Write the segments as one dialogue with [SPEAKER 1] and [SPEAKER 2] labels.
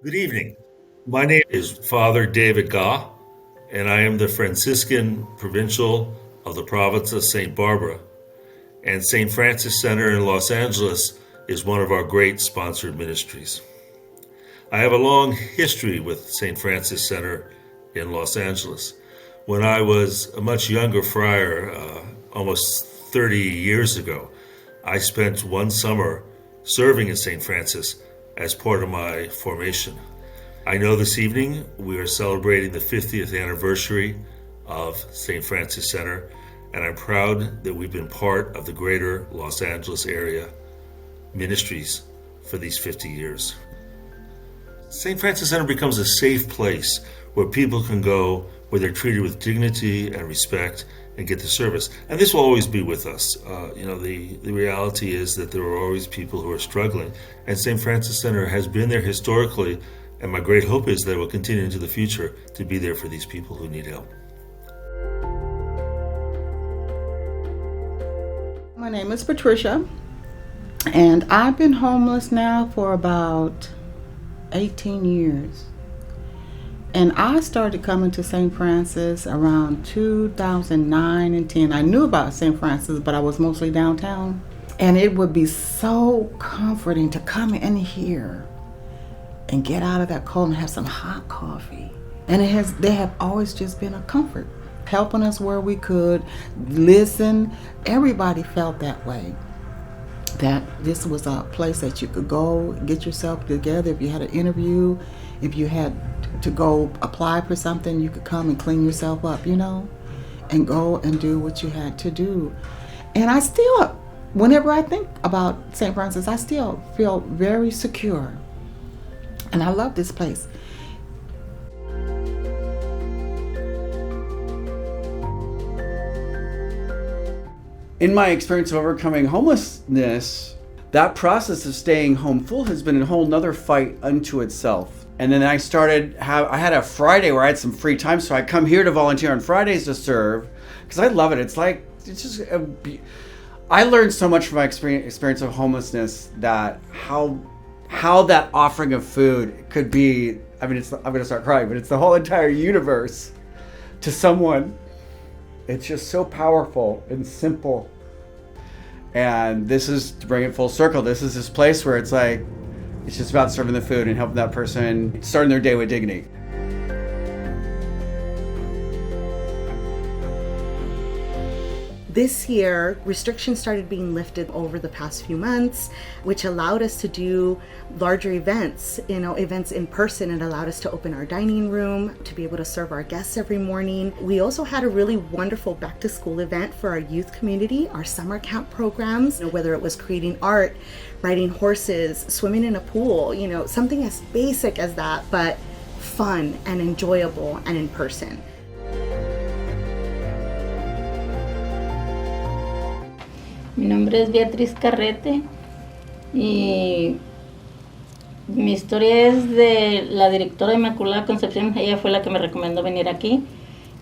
[SPEAKER 1] Good evening. My name is Father David Gaw, and I am the Franciscan Provincial of the province of St. Barbara. And St. Francis Center in Los Angeles is one of our great sponsored ministries. I have a long history with St. Francis Center in Los Angeles. When I was a much younger friar, almost 30 years ago, I spent one summer serving at St. Francis as part of my formation. I know this evening we are celebrating the 50th anniversary of St. Francis Center, and I'm proud that we've been part of the greater Los Angeles area ministries for these 50 years. St. Francis Center becomes a safe place where people can go where they're treated with dignity and respect and get the service. And this will always be with us. The reality is that there are always people who are struggling. And St. Francis Center has been there historically, and my great hope is that it will continue into the future to be there for these people who need help.
[SPEAKER 2] My name is Patricia, and I've been homeless now for about 18 years. And I started coming to St. Francis around 2009 and 10. I knew about St. Francis, but I was mostly downtown. And it would be so comforting to come in here and get out of that cold and have some hot coffee. And they have always just been a comfort, helping us where we could, listen. Everybody felt that way, that this was a place that you could go get yourself together. If you had an interview, if you had to go apply for something, you could come and clean yourself up, and go and do what you had to do. And I still, whenever I think about St. Francis, I still feel very secure. And I love this place.
[SPEAKER 3] In my experience of overcoming homelessness, that process of staying home full has been a whole nother fight unto itself. And then I had a Friday where I had some free time, so I come here to volunteer on Fridays to serve, because I love it. I learned so much from my experience of homelessness, that how that offering of food could be, I'm going to start crying, but it's the whole entire universe to someone. It's just so powerful and simple. And this is, to bring it full circle, this is this place where it's like, it's just about serving the food and helping that person starting their day with dignity.
[SPEAKER 4] This year, restrictions started being lifted over the past few months, which allowed us to do larger events, events in person. It allowed us to open our dining room, to be able to serve our guests every morning. We also had a really wonderful back to school event for our youth community, our summer camp programs, whether it was creating art, riding horses, swimming in a pool, something as basic as that, but fun and enjoyable and in person.
[SPEAKER 5] Mi nombre es Beatriz Carrete y mi historia es de la directora Inmaculada Concepción. Ella fue la que me recomendó venir aquí.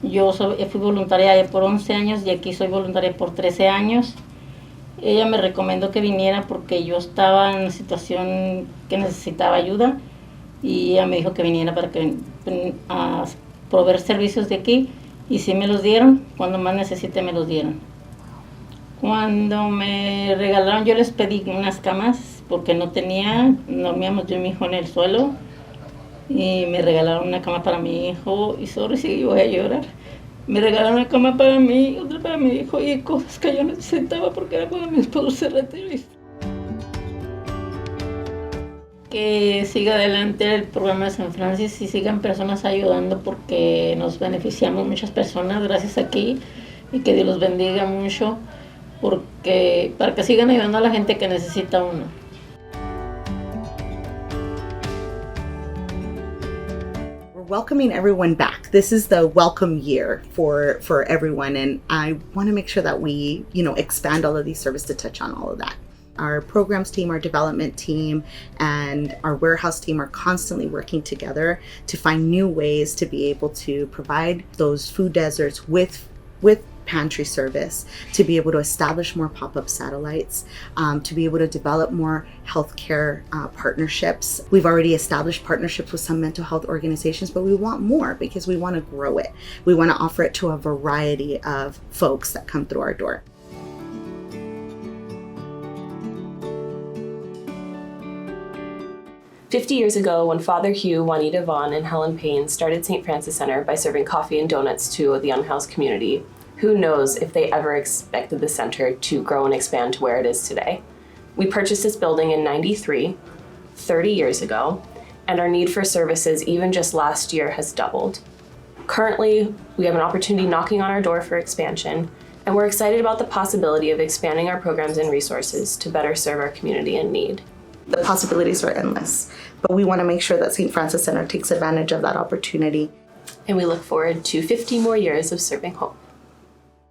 [SPEAKER 5] Yo fui voluntaria por 11 años y aquí soy voluntaria por 13 años. Ella me recomendó que viniera porque yo estaba en una situación que necesitaba ayuda y ella me dijo que viniera para a proveer servicios de aquí, y sí me los dieron. Cuando más necesité me los dieron. Cuando me regalaron, yo les pedí unas camas porque no tenía, dormíamos yo y mi hijo en el suelo, y me regalaron una cama para mi hijo, y sí, voy a llorar. Me regalaron una cama para mí, otra para mi hijo, y cosas que yo necesitaba porque era cuando mi esposo se retiró. Que siga adelante el programa de San Francis y sigan personas ayudando, porque nos beneficiamos muchas personas gracias aquí, y que Dios los bendiga mucho, porque para que sigan ayudando a la gente que necesita uno.
[SPEAKER 4] We're welcoming everyone back. This is the welcome year for everyone, and I want to make sure that we, expand all of these services to touch on all of that. Our programs team, our development team, and our warehouse team are constantly working together to find new ways to be able to provide those food deserts with pantry service, to be able to establish more pop-up satellites, to be able to develop more healthcare partnerships. We've already established partnerships with some mental health organizations, but we want more because we want to grow it. We want to offer it to a variety of folks that come through our door.
[SPEAKER 6] "50 years ago, when Father Hugh, Juanita Vaughn, and Helen Payne started St. Francis Center by serving coffee and donuts to the unhoused community, who knows if they ever expected the center to grow and expand to where it is today. We purchased this building in '93, 30 years ago, and our need for services even just last year has doubled. Currently, we have an opportunity knocking on our door for expansion, and we're excited about the possibility of expanding our programs and resources to better serve our community in need.
[SPEAKER 4] The possibilities are endless, but we want to make sure that St. Francis Center takes advantage of that opportunity.
[SPEAKER 6] And we look forward to 50 more years of serving hope.